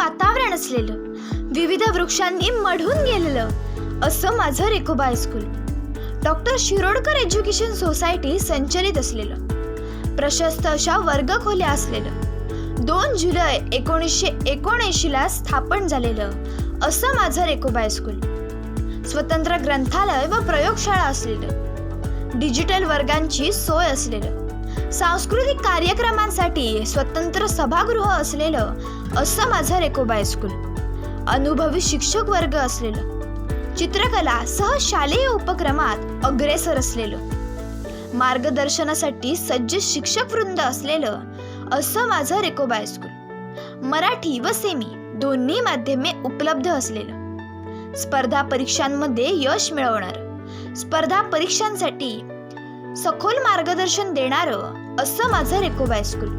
वातावरण असलेलं, विविध वृक्षांनी मढून गेलेलं असं माझं रेकोबा high school. Doctor Shirodkar education society संचलित असलेलं, प्रशस्त अशा वर्गखोल्या असलेलं, 2 जुलै 1979 स्थापन झालेलं असं माझं रेकोबा हायस्कूल. स्वतंत्र ग्रंथालय व प्रयोगशाळा असलेलं, डिजिटल वर्गांची सोय असलेलं, सांस्कृतिक कार्यक्रमांसाठी स्वतंत्र सभागृह असलेलं असं माझं रेकोबा हायस्कूल. अनुभवी शिक्षक वर्ग असलेलं, चित्रकला सह शालेय उपक्रमात अग्रेसर असलेलं, मार्गदर्शनासाठी सज्ज शिक्षक वृंद असलेलं असं माझं रेकोबा हायस्कूल. मराठी व सेमी दोन्ही माध्यमे उपलब्ध असलेलं, स्पर्धा परीक्षांमध्ये यश मिळवणारं, स्पर्धा परीक्षांसाठी सखोल मार्गदर्शन देणारं असं माझं रेकोबा हायस्कूल.